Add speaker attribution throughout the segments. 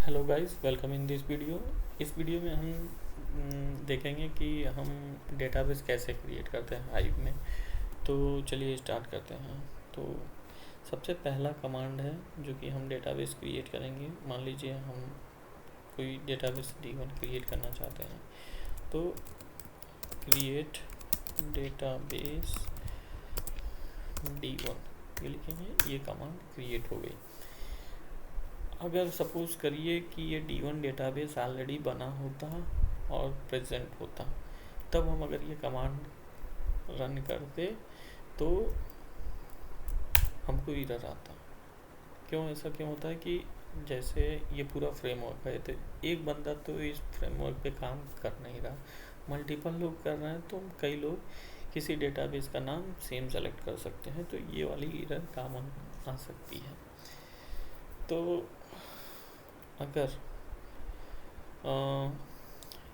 Speaker 1: Hello guys, welcome in this video. इस video में हम देखेंगे कि हम डेटाबेस कैसे क्रिएट करते हैं हाइव में। तो चलिए स्टार्ट करते हैं। तो सबसे पहला कमांड है जो कि हम डेटाबेस क्रिएट करेंगे। मान लीजिए हम कोई डेटाबेस D1 क्रिएट करना चाहते हैं, तो क्रिएट डेटाबेस D1 ये लिखेंगे। ये कमांड क्रिएट हो गई। अगर सपोज़ करिए कि ये D1 डेटाबेस ऑलरेडी बना होता और प्रेजेंट होता, तब हम अगर ये कमांड रन करते तो हमको एरर आता। ऐसा क्यों होता है कि जैसे ये पूरा फ्रेमवर्क है, तो एक बंदा तो इस फ्रेमवर्क पे काम कर नहीं रहा, मल्टीपल लोग कर रहे हैं, तो कई लोग किसी डेटाबेस का नाम सेम सेलेक्ट कर सकते हैं, तो ये वाली एरर कॉमन आ सकती है। तो अगर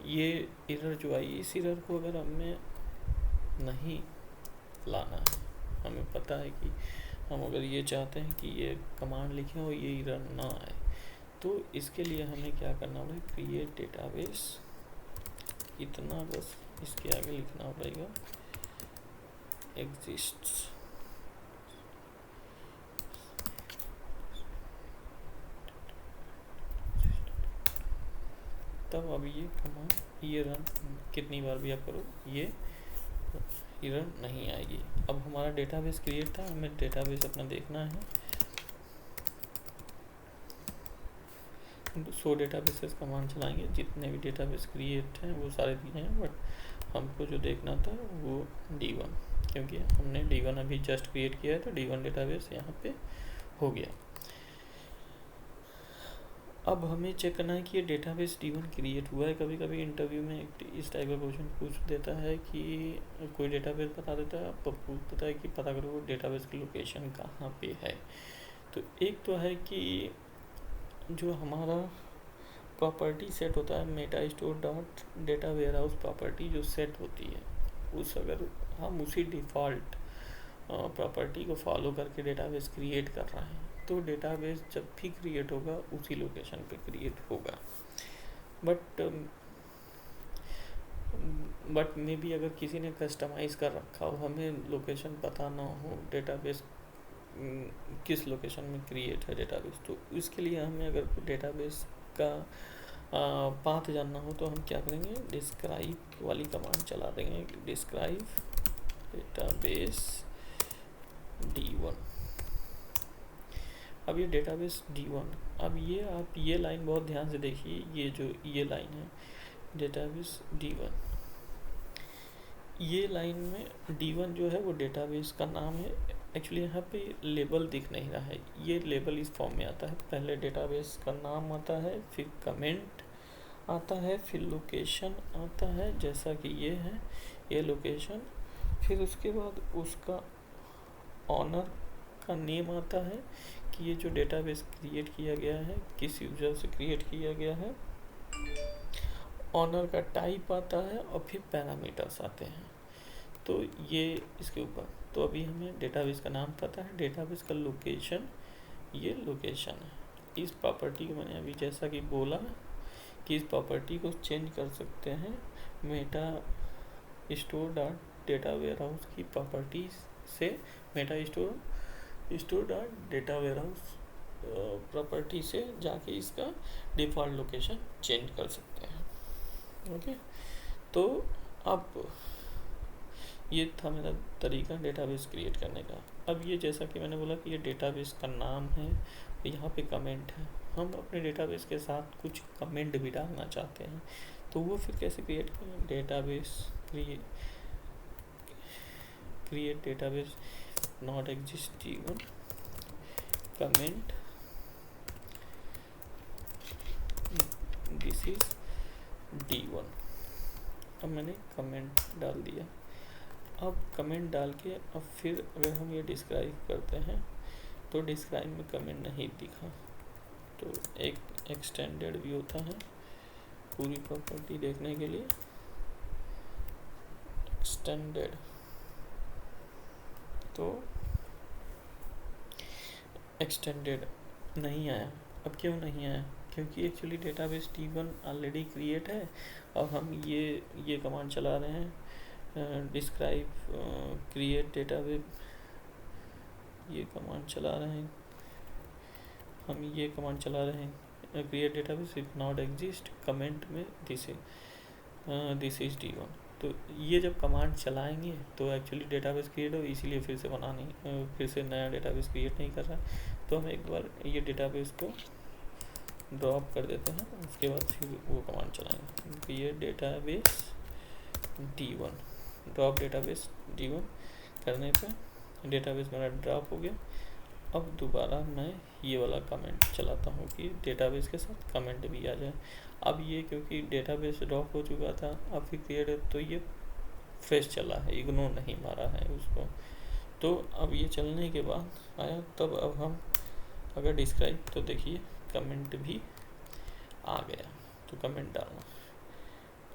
Speaker 1: ये एरर जो आई, इस एरर को अगर हमें नहीं लाना है, हमें पता है कि हम अगर ये चाहते हैं कि ये कमांड लिखें और ये एरर ना आए, तो इसके लिए हमें क्या करना पड़ेगा, क्रिएट डेटाबेस, इतना बस इसके आगे लिखना पड़ेगा एग्जिस्ट्स। तब अब ये कमांड ये रन कितनी बार भी आप करो, ये एरर नहीं आएगी। अब हमारा डेटाबेस क्रिएट था, हमें डेटाबेस अपना देखना है। 100 डेटाबेसेस कमांड चलाएंगे, जितने भी डेटाबेस क्रिएट हैं वो सारे दिए हैं, बट हमको जो देखना था वो D1, क्योंकि हमने D1 अभी जस्ट क्रिएट किया है, तो D1 डेटाबेस यहाँ पे हो गया। अब हमें चेक करना है कि ये डेटाबेस D1 क्रिएट हुआ है। कभी कभी इंटरव्यू में इस टाइप का क्वेश्चन पूछ देता है कि कोई डेटाबेस बता देता है, आपको पूछता है कि पता करो डेटाबेस की लोकेशन कहाँ पे है। तो एक तो है कि जो हमारा प्रॉपर्टी सेट होता है, meta store dot data warehouse property जो सेट होती है, उस अगर हम उसी डिफ़ॉल्ट प्रॉपर्टी को फॉलो करके डेटाबेस क्रिएट कर रहे हैं, तो डेटाबेस जब भी क्रिएट होगा उसी लोकेशन पे क्रिएट होगा। बट मे बी अगर किसी ने कस्टमाइज़ कर रखा हो, हमें लोकेशन पता ना हो डेटाबेस किस लोकेशन में क्रिएट है डेटाबेस, तो इसके लिए हमें अगर डेटाबेस का पाथ जानना हो, तो हम क्या करेंगे, डिस्क्राइब वाली कमांड चला देंगे, डिस्क्राइब डेटाबेस D1। अब ये डेटाबेस D1, अब ये आप ये लाइन बहुत ध्यान से देखिए, ये जो ये लाइन है डेटाबेस D1, ये लाइन में D1 जो है वो डेटाबेस का नाम है। एक्चुअली यहाँ पे लेबल दिख नहीं रहा है, ये लेबल इस फॉर्म में आता है, पहले डेटाबेस का नाम आता है, फिर कमेंट आता है, फिर लोकेशन आता है, जैसा कि ये है ये लोकेशन, फिर उसके बाद उसका ऑनर का नेम आता है कि ये जो डेटाबेस क्रिएट किया गया है किस यूज़र से क्रिएट किया गया है, ऑनर का टाइप आता है, और फिर पैरामीटर्स आते हैं। तो ये इसके ऊपर, तो अभी हमें डेटाबेस का नाम पता है, डेटाबेस का लोकेशन, ये लोकेशन है। इस प्रॉपर्टी को मैंने अभी जैसा कि बोला कि इस प्रॉपर्टी को चेंज कर सकते हैं meta store dot data warehouse की प्रॉपर्टी से, meta store dot data warehouse property से जाके इसका डिफ़ॉल्ट लोकेशन चेंज कर सकते हैं। ओके, तो अब ये था मेरा तरीका डेटाबेस क्रिएट करने का। अब ये जैसा कि मैंने बोला कि ये डेटाबेस का नाम है, यहाँ पे कमेंट है, हम अपने डेटाबेस के साथ कुछ कमेंट भी डालना चाहते हैं, तो वो फिर कैसे क्रिएट करें, database create database not exist D1 comment this is D1। अब मैंने कमेंट डाल दिया। अब कमेंट डाल के अब फिर अगर हम ये डिस्क्राइब करते हैं, तो डिस्क्राइब में कमेंट नहीं दिखा, तो एक एक्सटेंडेड व्यू होता है पूरी प्रॉपर्टी देखने के लिए, एक्सटेंडेड, तो एक्सटेंडेड नहीं आया। अब क्यों नहीं आया, क्योंकि actually database T1 already create है और हम ये कमांड चला रहे हैं, डिस्क्राइब क्रिएट डेटाबेस, ये कमांड चला रहे हैं हम, ये कमांड चला रहे हैं create database if not exist comment में दिस इज T1। तो ये जब कमांड चलाएंगे तो एक्चुअली डेटाबेस क्रिएट हो, इसीलिए फिर से नया डेटाबेस क्रिएट नहीं कर रहा। तो हम एक बार ये डेटाबेस को ड्रॉप कर देते हैं, उसके बाद फिर वो कमांड चलाएंगे create database D1। Drop database D1 करने पे डेटाबेस मेरा ड्रॉप हो गया। अब दोबारा मैं ये वाला कमेंट चलाता हूँ कि डेटाबेस के साथ कमेंट भी आ जाए। अब ये क्योंकि डेटाबेस ड्रॉप हो चुका था, अब फिर क्रिएट तो ये फ्रेश चला है, इग्नोर नहीं मारा है उसको। तो अब ये चलने के बाद आया, तब अब हम अगर डिस्क्राइब तो देखिए कमेंट भी आ गया। तो कमेंट डालना,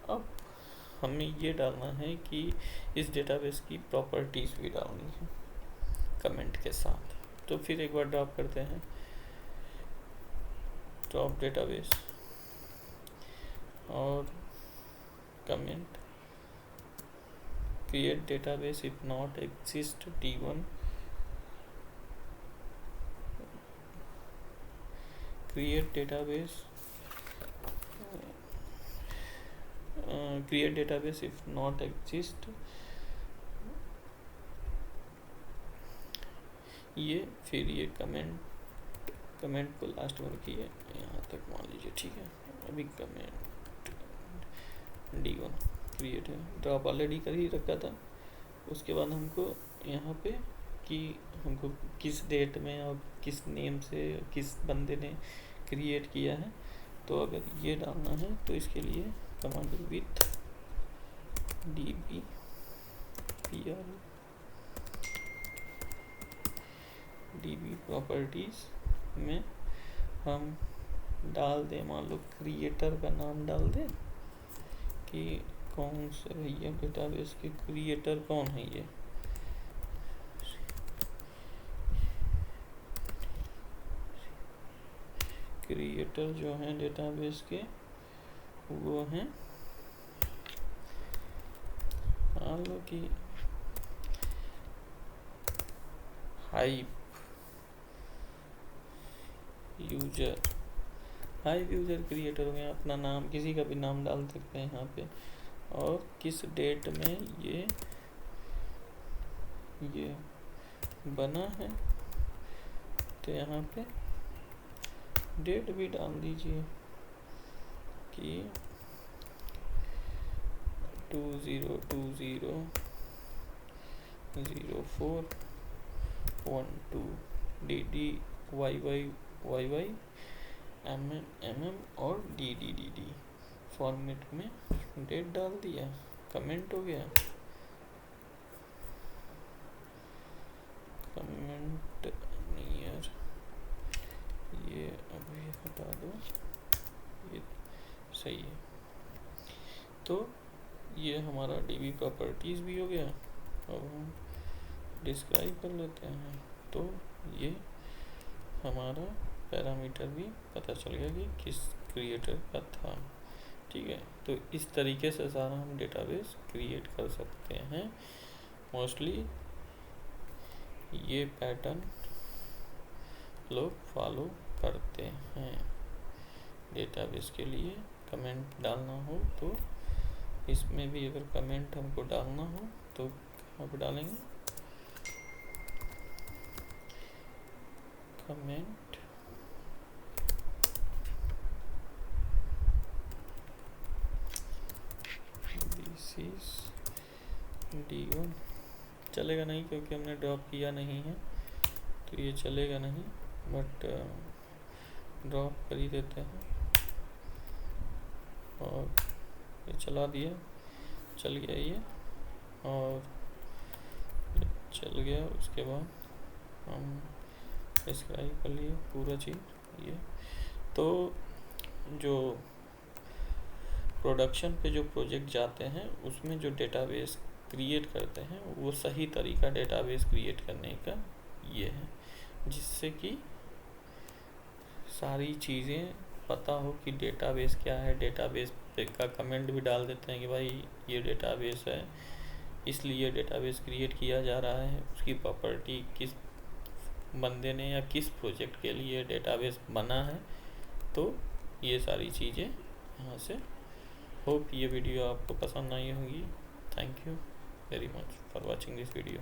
Speaker 1: अब हमें ये डालना है कि इस डेटाबेस की प्रॉपर्टीज़ भी डालनी है कमेंट के साथ। तो फिर एक बार ड्रॉप करते हैं, ड्रॉप डेटाबेस और comment create database if not exist T1, create database if not exist, ये फिर ये कमेंट को लास्ट में रखिए, यहाँ तक मान लीजिए, ठीक है। अभी कमेंट D1 क्रिएट है, ड्रॉप ऑलरेडी कर ही रखा था। उसके बाद हमको यहाँ पे कि हमको किस डेट में और किस नेम से किस बंदे ने क्रिएट किया है, तो अगर ये डालना है तो इसके लिए कमांड विथ DB प्रॉपर्टीज में हम डाल दें, मान लो क्रिएटर का नाम डाल दें कि कौन से भैया डेटाबेस के क्रिएटर कौन है। ये क्रिएटर जो हैं डेटाबेस के वो हैं, मान लो कि हाइप यूजर क्रिएटर में अपना नाम, किसी का भी नाम डाल सकते हैं यहाँ पे, और किस डेट में ये बना है, तो यहाँ पे डेट भी डाल दीजिए कि 20200412 DDYYYY MM और DDDD फॉर्मेट में डेट डाल दिया, कमेंट हो गया। कमेंट नियर, ये अभी हटा दो, ये सही है। तो ये हमारा DB प्रॉपर्टीज़ भी हो गया। अब हम डिस्क्राइब कर लेते हैं, तो ये हमारा पैरामीटर भी पता चल गया कि किस क्रिएटर का था, ठीक है। तो इस तरीके से सारा हम डेटाबेस क्रिएट कर सकते हैं। मोस्टली ये पैटर्न लोग फॉलो करते हैं। डेटाबेस के लिए कमेंट डालना हो तो इसमें भी अगर कमेंट हमको डालना हो तो कहाँ पर डालेंगे, कमेंट दिस इज D1 चलेगा नहीं क्योंकि हमने ड्रॉप किया नहीं है, तो ये चलेगा नहीं, बट ड्रॉप कर ही देते हैं। और ये चला दिया, चल गया ये, और चल गया। उसके बाद हम डिस्क्राइब कर लिए पूरा चीज़ ये। तो जो प्रोडक्शन पे जो प्रोजेक्ट जाते हैं उसमें जो डेटाबेस क्रिएट करते हैं वो सही तरीका डेटाबेस क्रिएट करने का ये है, जिससे कि सारी चीज़ें पता हो कि डेटाबेस क्या है, डेटाबेस पे का कमेंट भी डाल देते हैं कि भाई ये डेटाबेस है, इसलिए डेटाबेस क्रिएट किया जा रहा है, उसकी प्रॉपर्टी किस बंदे ने या किस प्रोजेक्ट के लिए डेटाबेस बना है। तो ये सारी चीज़ें यहाँ से। होप ये वीडियो आपको पसंद आई होगी। Thank you very much for watching this video.